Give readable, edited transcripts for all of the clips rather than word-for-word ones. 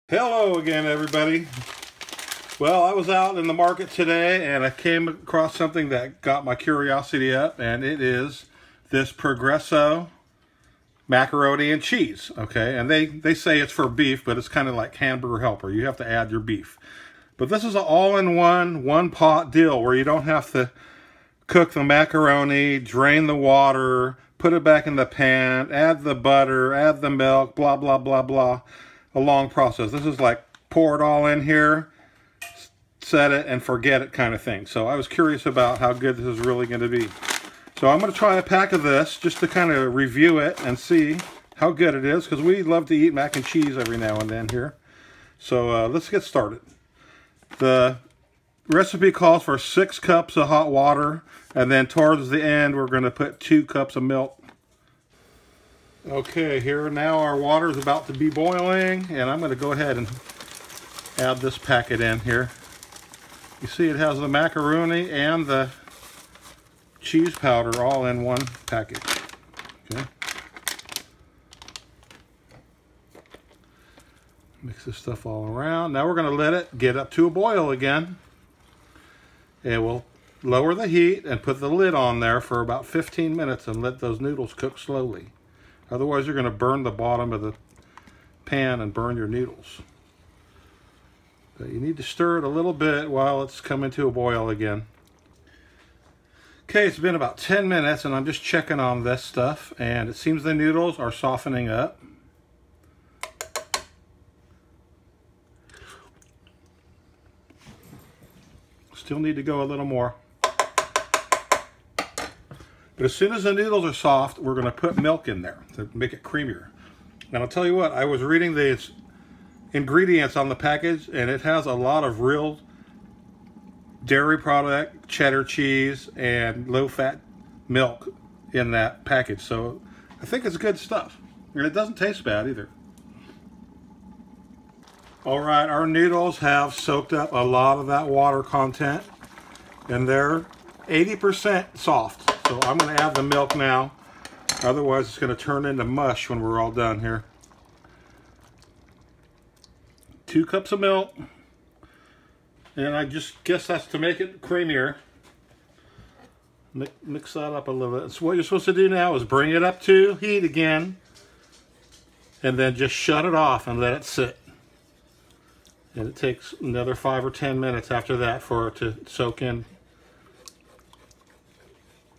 Hello again, everybody. Well, I was out in the market today and I came across something that got my curiosity up, and it is this Progresso macaroni and cheese. Okay, and they say it's for beef, but it's kind of like hamburger helper. You have to add your beef. But this is an all-in-one, one-pot deal where you don't have to cook the macaroni, drain the water, put it back in the pan, add the butter, add the milk, blah, blah, blah, blah. A long process. This is like pour it all in here, set it, and forget it kind of thing. So I was curious about how good this is really going to be. So I'm going to try a pack of this just to kind of review it and see how good it is, because we love to eat mac and cheese every now and then here. So let's get started. The recipe calls for 6 cups of hot water, and then towards the end we're going to put 2 cups of milk. Okay, here now our water is about to be boiling, and I'm going to go ahead and add this packet in here. You see it has the macaroni and the cheese powder all in one packet. Okay. Mix this stuff all around. Now we're going to let it get up to a boil again. And we'll lower the heat and put the lid on there for about 15 minutes and let those noodles cook slowly. Otherwise, you're going to burn the bottom of the pan and burn your noodles. But you need to stir it a little bit while it's coming to a boil again. Okay, it's been about 10 minutes and I'm just checking on this stuff, and it seems the noodles are softening up. Still need to go a little more. But as soon as the noodles are soft, we're going to put milk in there to make it creamier. And I'll tell you what, I was reading the ingredients on the package, and it has a lot of real dairy product, cheddar cheese, and low-fat milk in that package. So I think it's good stuff. And it doesn't taste bad either. All right, our noodles have soaked up a lot of that water content, and they're 80% soft. So I'm going to add the milk now. Otherwise, it's going to turn into mush when we're all done here. 2 cups of milk. And I just guess that's to make it creamier. Mix that up a little bit. So what you're supposed to do now is bring it up to heat again. And then just shut it off and let it sit. And it takes another 5 or 10 minutes after that for it to soak in.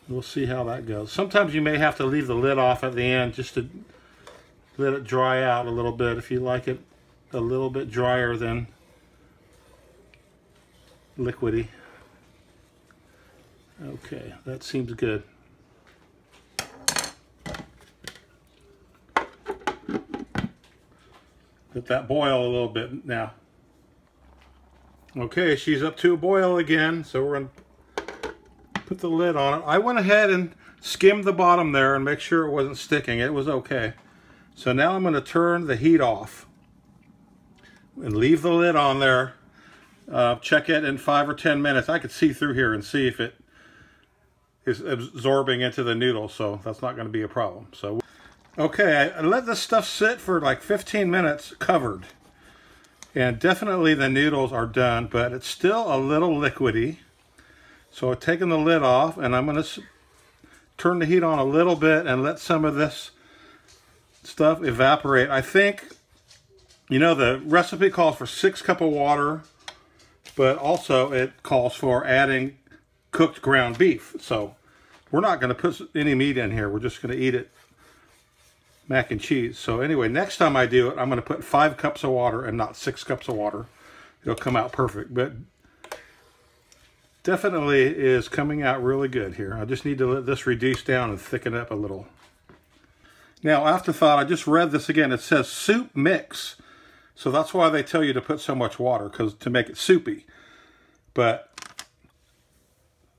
We'll see how that goes. Sometimes you may have to leave the lid off at the end just to let it dry out a little bit if you like it a little bit drier than liquidy. Okay, that seems good. Let that boil a little bit now. Okay, she's up to a boil again, so we're going to put the lid on it. I went ahead and skimmed the bottom there and make sure it wasn't sticking. It was okay. So now I'm going to turn the heat off and leave the lid on there. Check it in 5 or 10 minutes. I could see through here and see if it is absorbing into the noodle, so that's not going to be a problem. So, okay, I let this stuff sit for like 15 minutes covered. And definitely the noodles are done, but it's still a little liquidy. So I've taken the lid off, and I'm going to turn the heat on a little bit and let some of this stuff evaporate. I think, you know, the recipe calls for 6 cups of water, but also it calls for adding cooked ground beef. So we're not going to put any meat in here. We're just going to eat it mac and cheese. So anyway, next time I do it, I'm going to put 5 cups of water and not 6 cups of water. It'll come out perfect. But definitely is coming out really good here. I just need to let this reduce down and thicken up a little. Now, afterthought, I just read this again. It says soup mix. So that's why they tell you to put so much water, because to make it soupy. But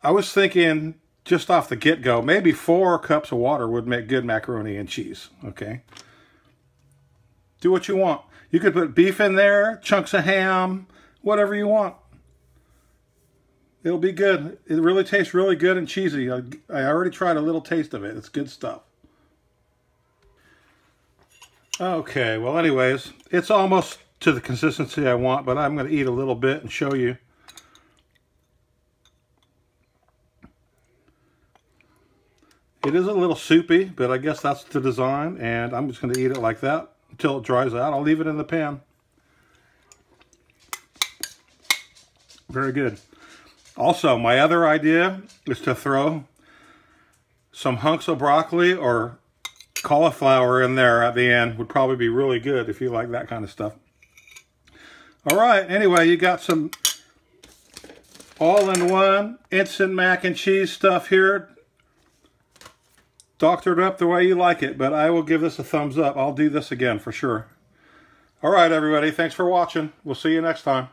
I was thinking just off the get-go, maybe 4 cups of water would make good macaroni and cheese. Okay. Do what you want. You could put beef in there, chunks of ham, whatever you want. It'll be good. It really tastes really good and cheesy. I already tried a little taste of it. It's good stuff. Okay, well anyways, it's almost to the consistency I want, but I'm going to eat a little bit and show you. It is a little soupy, but I guess that's the design, and I'm just going to eat it like that until it dries out. I'll leave it in the pan. Very good. Also, my other idea is to throw some hunks of broccoli or cauliflower in there at the end. Would probably be really good if you like that kind of stuff. All right, anyway, you got some all-in-one instant mac and cheese stuff here. Doctored up the way you like it, but I will give this a thumbs up. I'll do this again for sure. All right, everybody, thanks for watching. We'll see you next time.